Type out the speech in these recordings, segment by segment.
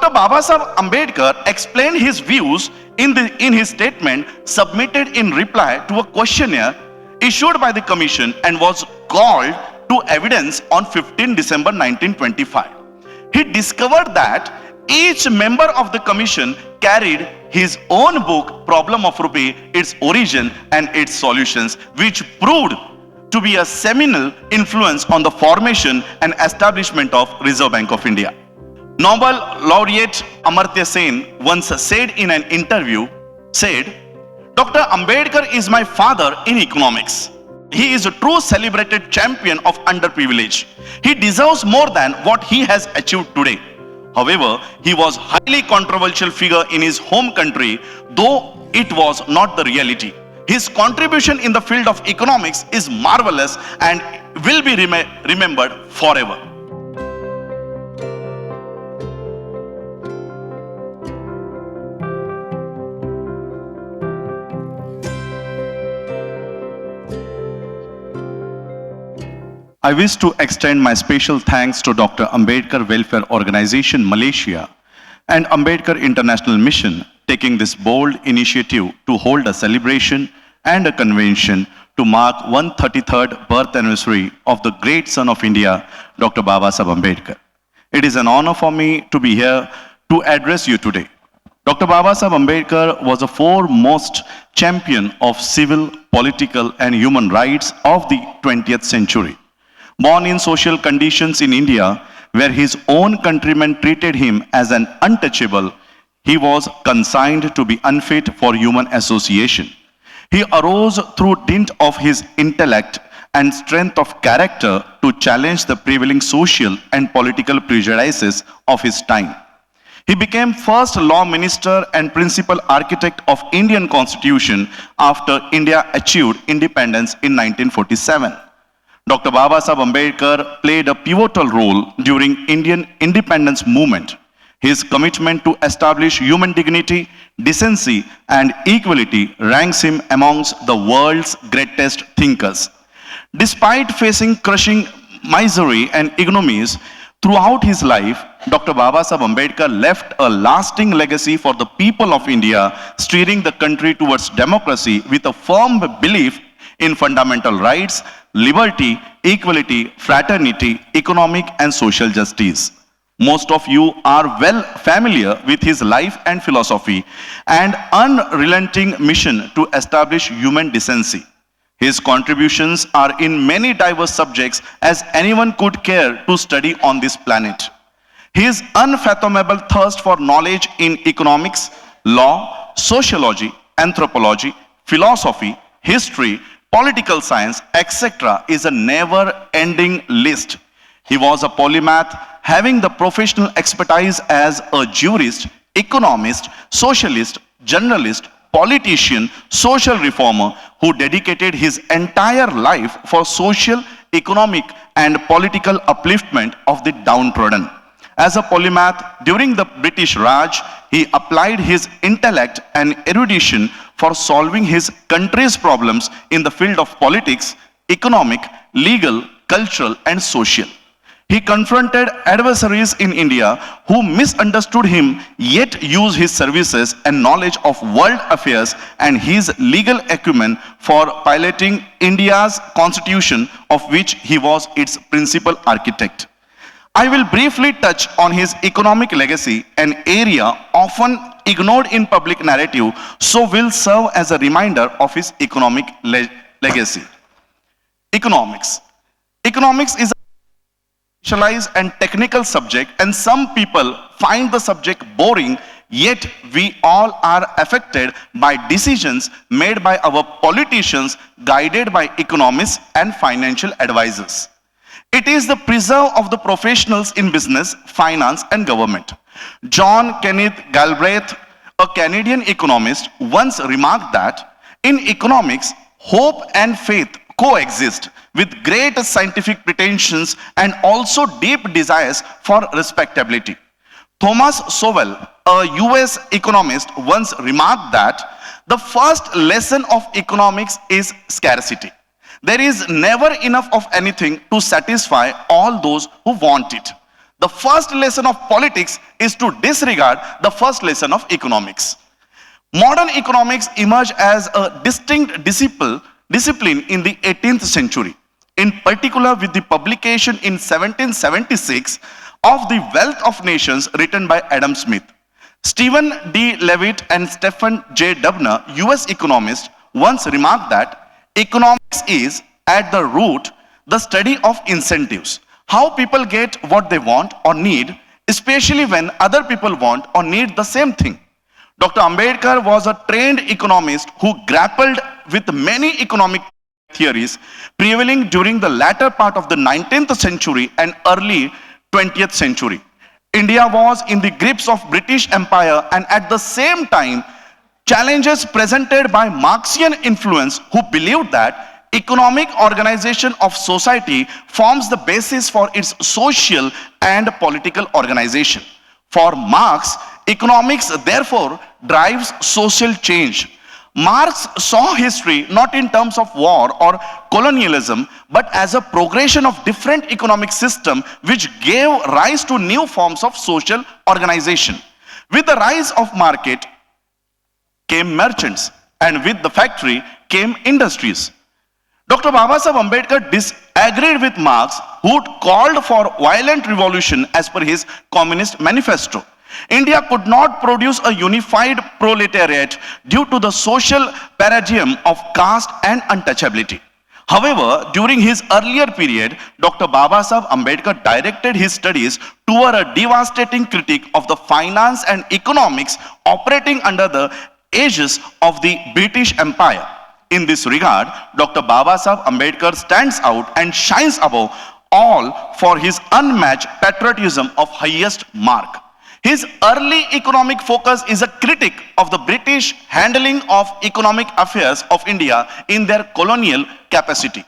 Dr. Babasaheb Ambedkar explained his views in his statement submitted in reply to a questionnaire issued by the Commission and was called to evidence on 15 December 1925. He discovered that each member of the Commission carried his own book, Problem of Rupee, its origin and its solutions, which proved to be a seminal influence on the formation and establishment of Reserve Bank of India. Nobel laureate Amartya Sen once said in an interview, Dr. Ambedkar is my father in economics. He is a true celebrated champion of underprivileged. He deserves more than what he has achieved today. However, he was a highly controversial figure in his home country, though it was not the reality. His contribution in the field of economics is marvelous and will be remembered forever. I wish to extend my special thanks to Dr. Ambedkar Welfare Organization, Malaysia, and Ambedkar International Mission, taking this bold initiative to hold a celebration and a convention to mark 133rd birth anniversary of the great son of India, Dr. Babasaheb Ambedkar. It is an honor for me to be here to address you today. Dr. Babasaheb Ambedkar was a foremost champion of civil, political, and human rights of the 20th century. Born in social conditions in India, where his own countrymen treated him as an untouchable, he was consigned to be unfit for human association. He arose through dint of his intellect and strength of character to challenge the prevailing social and political prejudices of his time. He became first law minister and principal architect of Indian Constitution after India achieved independence in 1947. Dr. Babasaheb Ambedkar played a pivotal role during Indian independence movement. His commitment to establish human dignity, decency, and equality ranks him amongst the world's greatest thinkers. Despite facing crushing misery and ignominies throughout his life, Dr. Babasaheb Ambedkar left a lasting legacy for the people of India, steering the country towards democracy with a firm belief in fundamental rights, liberty, equality, fraternity, economic and social justice. Most of you are well familiar with his life and philosophy and unrelenting mission to establish human decency. His contributions are in many diverse subjects as anyone could care to study on this planet. His unfathomable thirst for knowledge in economics, law, sociology, anthropology, philosophy, history, political science, etc. is a never-ending list. He was a polymath, having the professional expertise as a jurist, economist, socialist, journalist, politician, social reformer who dedicated his entire life for social, economic, and political upliftment of the downtrodden. As a polymath during the British Raj, he applied his intellect and erudition for solving his country's problems in the field of politics, economic, legal, cultural, and social. He confronted adversaries in India who misunderstood him yet used his services and knowledge of world affairs and his legal acumen for piloting India's constitution, of which he was its principal architect. I will briefly touch on his economic legacy, an area often ignored in public narrative, so will serve as a reminder of his economic legacy. Economics. Economics is a specialized and technical subject, and some people find the subject boring, yet we all are affected by decisions made by our politicians, guided by economists and financial advisors. It is the preserve of the professionals in business, finance, and government. John Kenneth Galbraith, a Canadian economist, once remarked that in economics, hope and faith coexist with great scientific pretensions and also deep desires for respectability. Thomas Sowell, a US economist, once remarked that the first lesson of economics is scarcity. There is never enough of anything to satisfy all those who want it. The first lesson of politics is to disregard the first lesson of economics. Modern economics emerged as a distinct discipline in the 18th century, in particular with the publication in 1776 of The Wealth of Nations written by Adam Smith. Stephen D. Levitt and Stephen J. Dubner, US economist, once remarked that economics is, at the root, the study of incentives, how people get what they want or need, especially when other people want or need the same thing. Dr. Ambedkar was a trained economist who grappled with many economic theories prevailing during the latter part of the 19th century and early 20th century. India was in the grips of British Empire, and at the same time, challenges presented by Marxian influence, who believed that economic organization of society forms the basis for its social and political organization. For Marx, economics therefore drives social change. Marx saw history not in terms of war or colonialism, but as a progression of different economic systems which gave rise to new forms of social organization. With the rise of market came merchants, and with the factory came industries. Dr. Babasaheb Ambedkar disagreed with Marx, who called for violent revolution as per his Communist Manifesto. India could not produce a unified proletariat due to the social paradigm of caste and untouchability. However, during his earlier period, Dr. Babasaheb Ambedkar directed his studies toward a devastating critique of the finance and economics operating under the aegis of the British Empire. In this regard, Dr. Babasaheb Ambedkar stands out and shines above all for his unmatched patriotism of highest mark. His early economic focus is a critique of the British handling of economic affairs of India in their colonial capacity.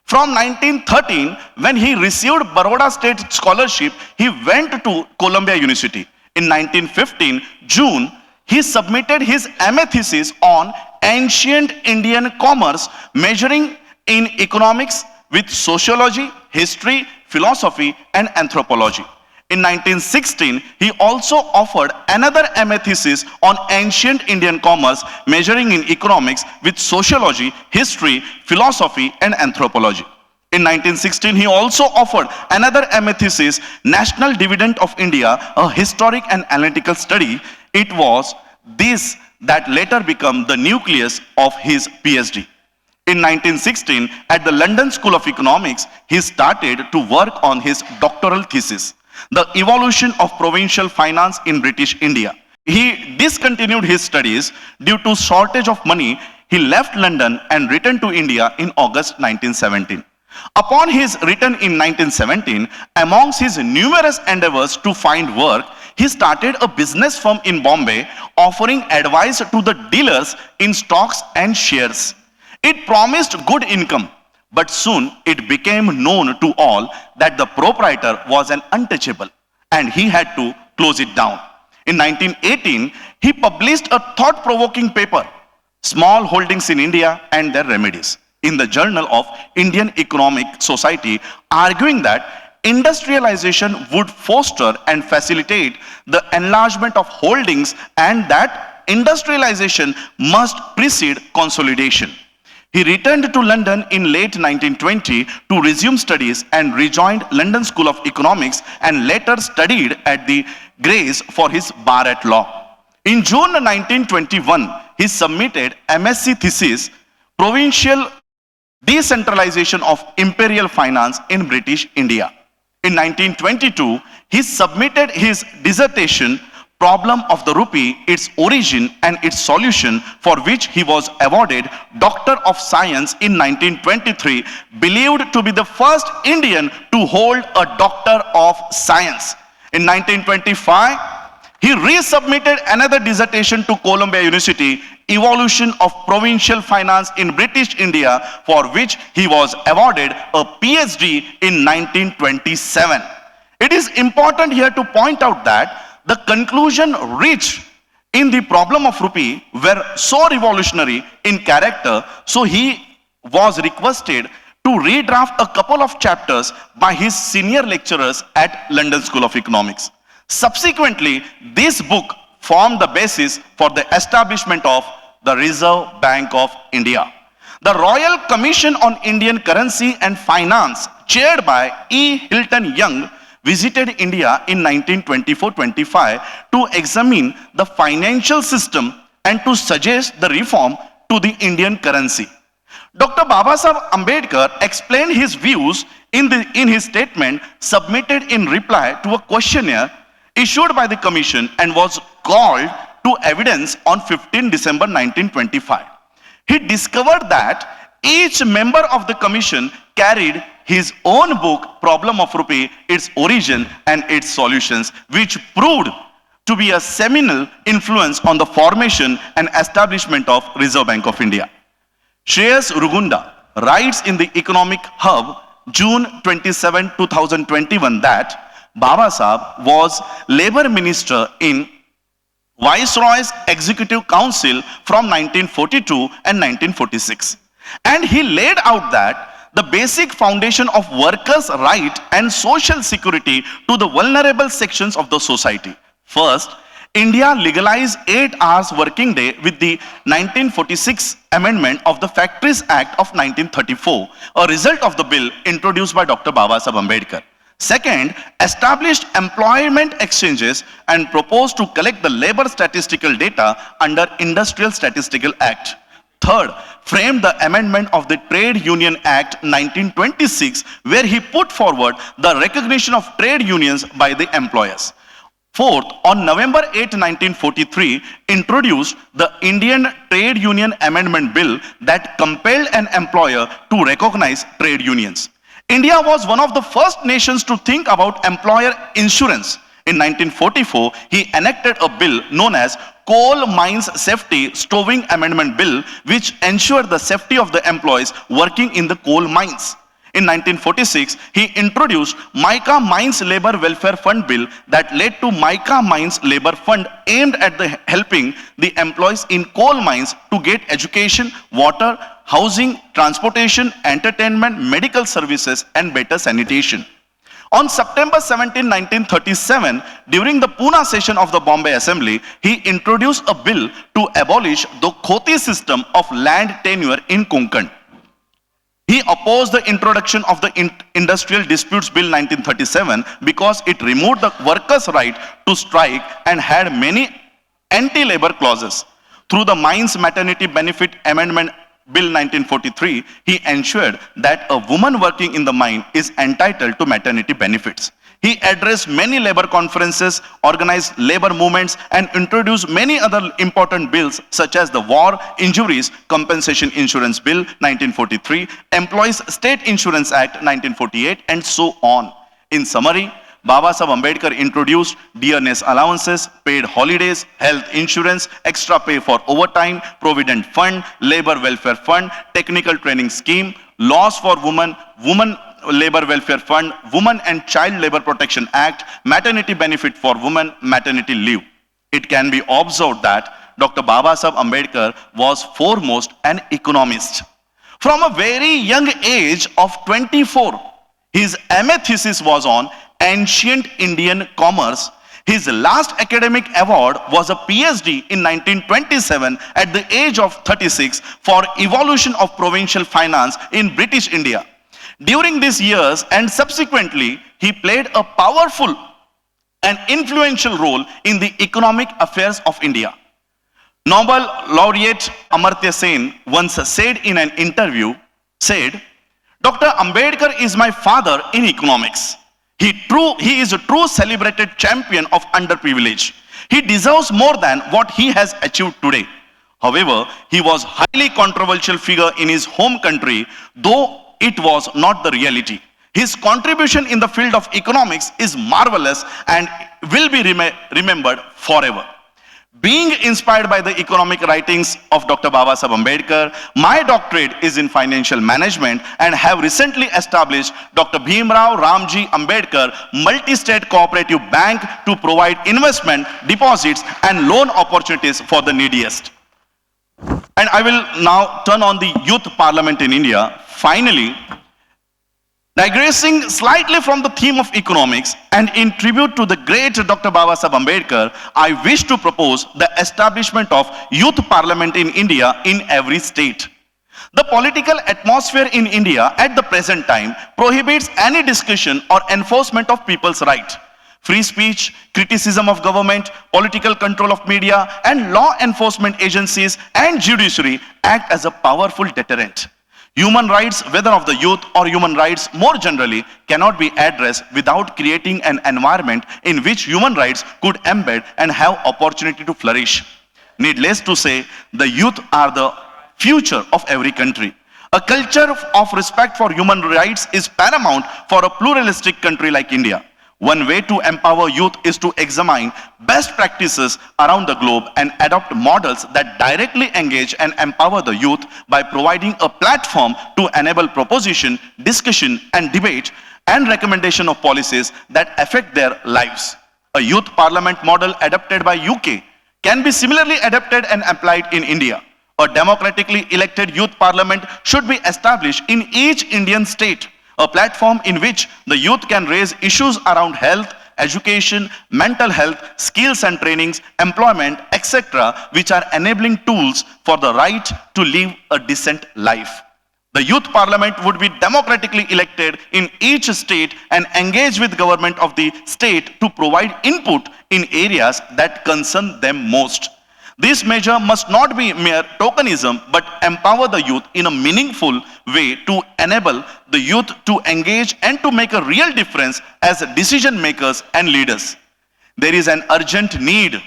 From 1913, when he received Baroda State Scholarship, he went to Columbia University. In 1915, June, he submitted his MA thesis on ancient Indian commerce, measuring in economics with sociology, history, philosophy, and anthropology. In 1916, he also offered another MA thesis on ancient Indian commerce, measuring in economics with sociology, history, philosophy, and anthropology. In 1916, he also offered another MA thesis, National Dividend of India, a historic and analytical study. It was this that later became the nucleus of his PhD. In 1916, at the London School of Economics, he started to work on his doctoral thesis, The Evolution of Provincial Finance in British India. He discontinued his studies due to shortage of money. He left London and returned to India in August 1917. Upon his return in 1917, amongst his numerous endeavors to find work, he started a business firm in Bombay offering advice to the dealers in stocks and shares. It promised good income, but soon it became known to all that the proprietor was an untouchable and he had to close it down. In 1918, he published a thought-provoking paper, Small Holdings in India and Their Remedies, in the Journal of Indian Economic Society, arguing that industrialization would foster and facilitate the enlargement of holdings and that industrialization must precede consolidation. He returned to London in late 1920 to resume studies and rejoined London School of Economics and later studied at the Grays for his bar at law. In June 1921, he submitted MSc thesis, Provincial Decentralization of Imperial Finance in British India. In 1922, he submitted his dissertation, Problem of the Rupee, Its Origin and Its Solution, for which he was awarded Doctor of Science in 1923, believed to be the first Indian to hold a Doctor of Science. In 1925, he resubmitted another dissertation to Columbia University, Evolution of Provincial Finance in British India, for which he was awarded a PhD in 1927. It is important here to point out that the conclusion reached in the problem of rupee were so revolutionary in character, so he was requested to redraft a couple of chapters by his senior lecturers at London School of Economics. Subsequently, this book formed the basis for the establishment of the Reserve Bank of India. The Royal Commission on Indian Currency and Finance, chaired by E. Hilton Young, visited India in 1924-25 to examine the financial system and to suggest the reform to the Indian currency. Dr. Babasaheb Ambedkar explained his views in his statement submitted in reply to a questionnaire issued by the Commission and was called to evidence on 15 December 1925. He discovered that each member of the Commission carried his own book, Problem of Rupee, its origin and its solutions, which proved to be a seminal influence on the formation and establishment of Reserve Bank of India. Shreyas Rugunda writes in the Economic Hub, June 27, 2021, that Babasaheb was Labour Minister in Viceroy's Executive Council from 1942 and 1946. And he laid out that the basic foundation of workers' right and social security to the vulnerable sections of the society. First, India legalized 8 hours working day with the 1946 amendment of the Factories Act of 1934, a result of the bill introduced by Dr. Babasaheb Ambedkar. Second, established employment exchanges and proposed to collect the labor statistical data under Industrial Statistical Act. Third, framed the amendment of the Trade Union Act 1926, where he put forward the recognition of trade unions by the employers. Fourth, on November 8, 1943, introduced the Indian Trade Union Amendment Bill that compelled an employer to recognize trade unions. India was one of the first nations to think about employer insurance. In 1944, he enacted a bill known as Coal Mines Safety Stowing Amendment Bill, which ensured the safety of the employees working in the coal mines. In 1946, he introduced Mica Mines Labour Welfare Fund Bill that led to Mica Mines Labour Fund, aimed at helping the employees in coal mines to get education, water, housing, transportation, entertainment, medical services, and better sanitation. On September 17, 1937, during the Pune session of the Bombay Assembly, he introduced a bill to abolish the Khoti system of land tenure in Konkan. He opposed the introduction of the Industrial Disputes Bill 1937 because it removed the workers' right to strike and had many anti-labor clauses. Through the Mines Maternity Benefit Amendment Bill 1943, he ensured that a woman working in the mine is entitled to maternity benefits. He addressed many labor conferences, organized labor movements, and introduced many other important bills such as the War Injuries Compensation Insurance Bill 1943, Employees State Insurance Act 1948, and so on. In summary, Babasaheb Ambedkar introduced dearness allowances, paid holidays, health insurance, extra pay for overtime, provident fund, labor welfare fund, technical training scheme, laws for women, women labor welfare fund, Women and Child Labor Protection Act, maternity benefit for women, maternity leave. It can be observed that Dr. Babasaheb Ambedkar was foremost an economist. From a very young age of 24, his MA thesis was on ancient Indian commerce. His last academic award was a PhD in 1927 at the age of 36 for evolution of provincial finance in British India. During these years and subsequently, he played a powerful and influential role in the economic affairs of India. Nobel laureate Amartya Sen once said in an interview, Dr. Ambedkar is my father in economics. He is a true celebrated champion of underprivileged. He deserves more than what he has achieved today. However, he was a highly controversial figure in his home country, though it was not the reality. His contribution in the field of economics is marvelous and will be remembered forever. Being inspired by the economic writings of Dr. Babasaheb Ambedkar, my doctorate is in financial management and have recently established Dr. Bhimrao Ramji Ambedkar Multi-State Cooperative Bank to provide investment, deposits and loan opportunities for the neediest. And I will now turn on the Youth Parliament in India. Finally, Digressing slightly from the theme of economics and in tribute to the great Dr. Babasaheb Ambedkar, I wish to propose the establishment of youth parliament in India in every state. The political atmosphere in India at the present time prohibits any discussion or enforcement of people's rights. Free speech, criticism of government, political control of media, and law enforcement agencies and judiciary act as a powerful deterrent. Human rights, whether of the youth or human rights more generally, cannot be addressed without creating an environment in which human rights could embed and have opportunity to flourish. Needless to say, the youth are the future of every country. A culture of respect for human rights is paramount for a pluralistic country like India. One way to empower youth is to examine best practices around the globe and adopt models that directly engage and empower the youth by providing a platform to enable proposition, discussion, and debate and recommendation of policies that affect their lives. A youth parliament model adopted by UK can be similarly adapted and applied in India. A democratically elected youth parliament should be established in each Indian state, a platform in which the youth can raise issues around health, education, mental health, skills and trainings, employment, etc., which are enabling tools for the right to live a decent life. The youth parliament would be democratically elected in each state and engage with government of the state to provide input in areas that concern them most. This measure must not be mere tokenism, but empower the youth in a meaningful way to enable the youth to engage and to make a real difference as decision makers and leaders. There is an urgent need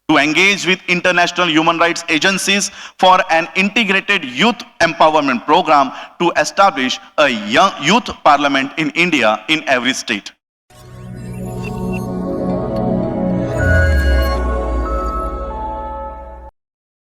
to engage with international human rights agencies for an integrated youth empowerment program to establish a young youth parliament in India in every state.